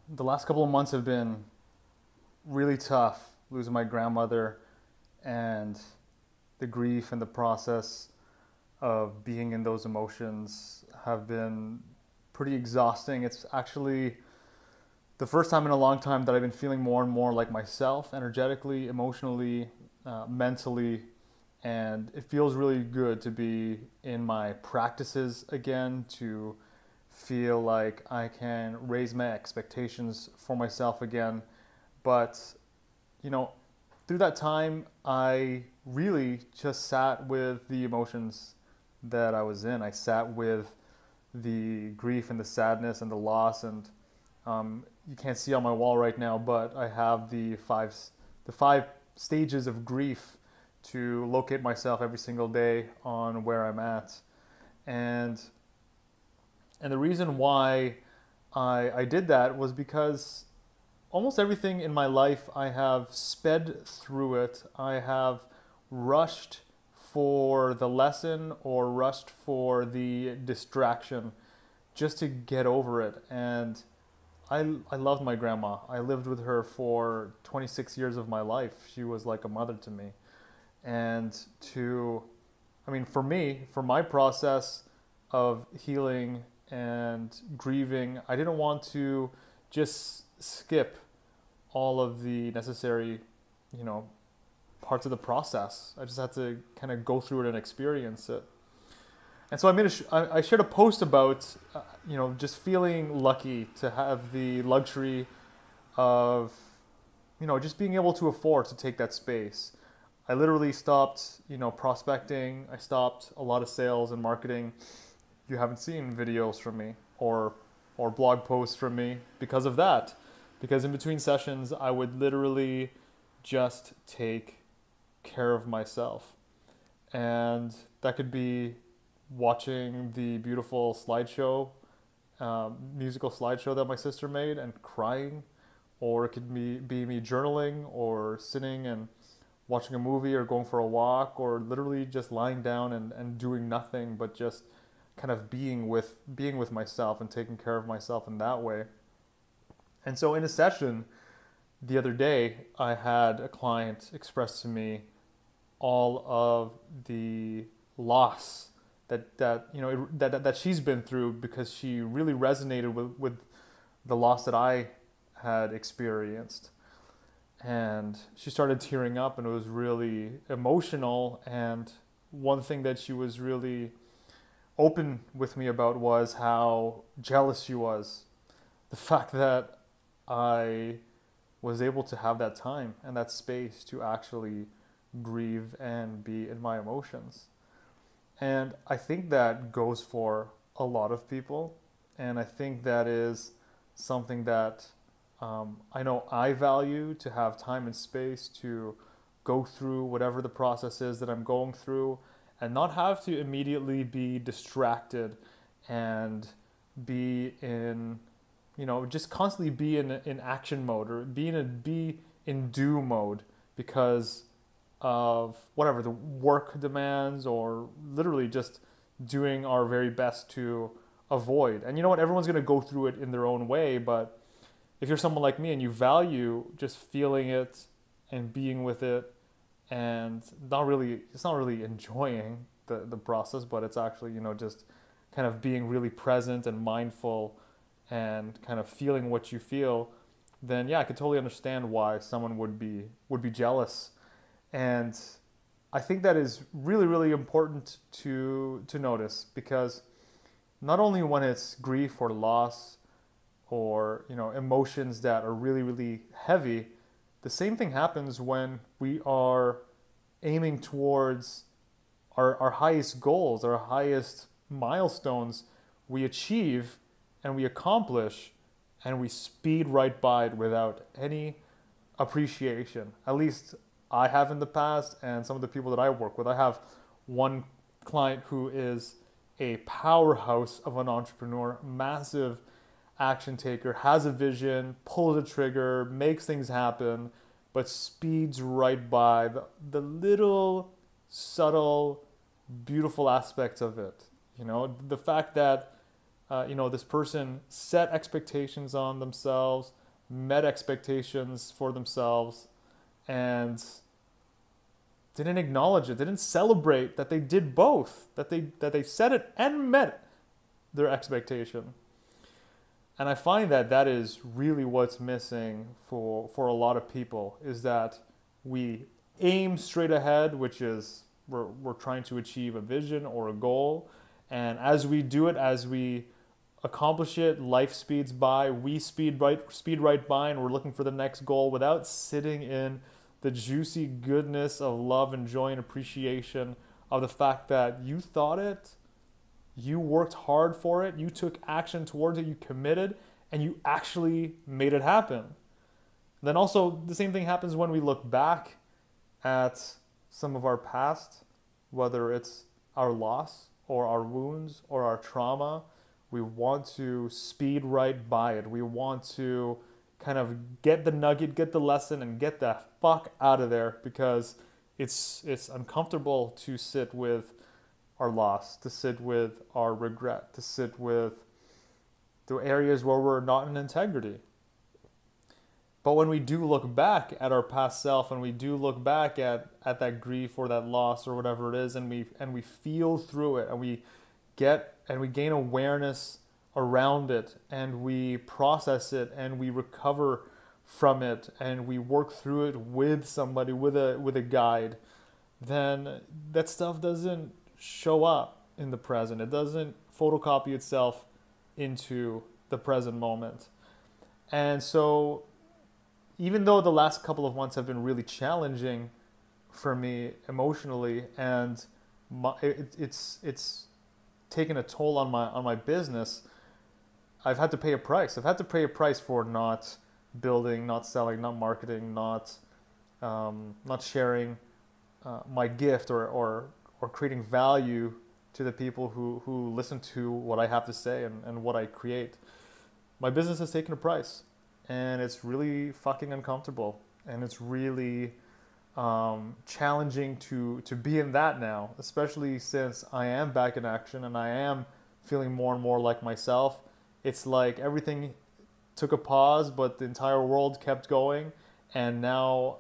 The last couple of months have been really tough, losing my grandmother and the grief and the process of being in those emotions have been pretty exhausting. It's actually the first time in a long time that I've been feeling more and more like myself, energetically, emotionally, mentally, and it feels really good to be in my practices again, to feel like I can raise my expectations for myself again. But, you know, through that time, I really just sat with the emotions that I was in. I sat with the grief and the sadness and the loss, and you can't see on my wall right now, but I have the five stages of grief to locate myself every single day on where I'm at, and and the reason why I did that was because almost everything in my life I have sped through it. I have rushed for the lesson or rushed for the distraction just to get over it. And I loved my grandma. I lived with her for 26 years of my life. She was like a mother to me. And I mean, for me, for my process of healing and grieving, I didn't want to just skip all of the necessary, you know, parts of the process. I just had to kind of go through it and experience it. And so I shared a post about, just feeling lucky to have the luxury of, just being able to afford to take that space. I literally stopped, prospecting. I stopped a lot of sales and marketing. You haven't seen videos from me or blog posts from me because of that. Because in between sessions, I would literally just take care of myself. And that could be watching the beautiful slideshow, musical slideshow that my sister made and crying, or it could be me journaling or sitting and watching a movie or going for a walk or literally just lying down and doing nothing but just kind of being with myself and taking care of myself in that way. And so in a session the other day, I had a client express to me all of the loss that she's been through because she really resonated with the loss that I had experienced. And she started tearing up and it was really emotional. And one thing that she was really open with me about was how jealous she was. The fact that I was able to have that time and that space to actually grieve and be in my emotions. And I think that goes for a lot of people. And I think that is something that I know I value, to have time and space to go through whatever the process is that I'm going through and not have to immediately be distracted and be in, just constantly be in action mode or be in do mode because of whatever the work demands or literally just doing our very best to avoid. And you know what? Everyone's going to go through it in their own way, but if you're someone like me and you value just feeling it and being with it and it's not really enjoying the process, but it's actually, just kind of being really present and mindful and kind of feeling what you feel, then yeah, I could totally understand why someone would be jealous. And I think that is really, really important to notice because not only when it's grief or loss or emotions that are really, really heavy, the same thing happens when we are aiming towards our highest goals, our highest milestones. We achieve and we accomplish and we speed right by it without any appreciation. At least I have in the past, and some of the people that I work with. I have one client who is a powerhouse of an entrepreneur, massive action taker, has a vision, pulls a trigger, makes things happen, but speeds right by the little subtle, beautiful aspects of it. The fact that This person set expectations on themselves, met expectations for themselves, and didn't acknowledge it, didn't celebrate that they did both, that they set it and met their expectation. And I find that that is really what's missing for a lot of people, is that we aim straight ahead, which is we're trying to achieve a vision or a goal. And as we do it, as we accomplish it, life speeds by, we speed right by, and we're looking for the next goal without sitting in the juicy goodness of love and joy and appreciation of the fact that you thought it, you worked hard for it, you took action towards it, you committed, and you actually made it happen. Then also, the same thing happens when we look back at some of our past, whether it's our loss or our wounds or our trauma. We want to speed right by it. We want to kind of get the nugget, get the lesson, and get the fuck out of there, because it's uncomfortable to sit with our loss, to sit with our regret, to sit with the areas where we're not in integrity. But when we do look back at our past self, and we do look back at that grief or that loss or whatever it is, and we feel through it, and we gain awareness around it, and we process it, and we recover from it, and we work through it with somebody, with a guide, then that stuff doesn't show up in the present. It doesn't photocopy itself into the present moment. And so even though the last couple of months have been really challenging for me emotionally, and it's taken a toll on my business, I've had to pay a price. I've had to pay a price for not building, not selling, not marketing, not sharing my gift or creating value to the people who listen to what I have to say and what I create. My business has taken a price, and it's really fucking uncomfortable, and it's really challenging to be in that now, especially since I am back in action and I am feeling more and more like myself. It's like everything took a pause, but the entire world kept going, and now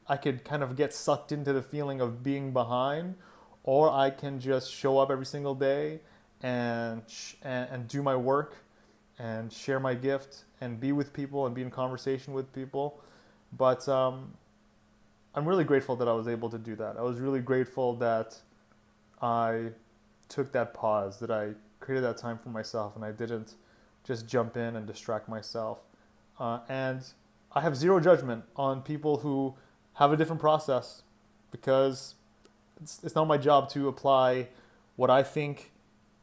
I could kind of get sucked into the feeling of being behind, or I can just show up every single day and do my work and share my gift and be with people and be in conversation with people. But I'm really grateful that I was able to do that. I was really grateful that I took that pause, that I created that time for myself, and I didn't just jump in and distract myself. And I have zero judgment on people who have a different process, because it's not my job to apply what I think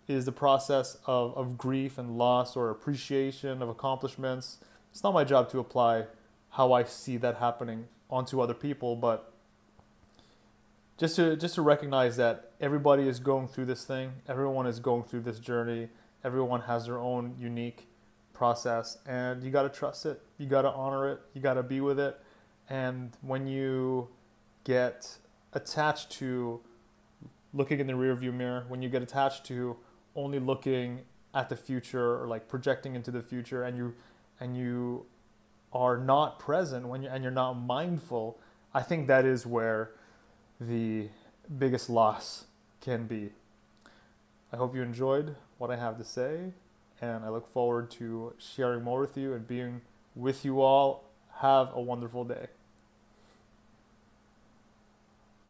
is the process of grief and loss or appreciation of accomplishments. It's not my job to apply how I see that happening onto other people, but just to recognize that everybody is going through this thing, everyone is going through this journey, everyone has their own unique process, and you got to trust it, you got to honor it, you got to be with it. And when you get attached to looking in the rearview mirror, when you get attached to only looking at the future, or like projecting into the future, and you are not present and you're not mindful, I think that is where the biggest loss can be. I hope you enjoyed what I have to say, and I look forward to sharing more with you and being with you all. Have a wonderful day.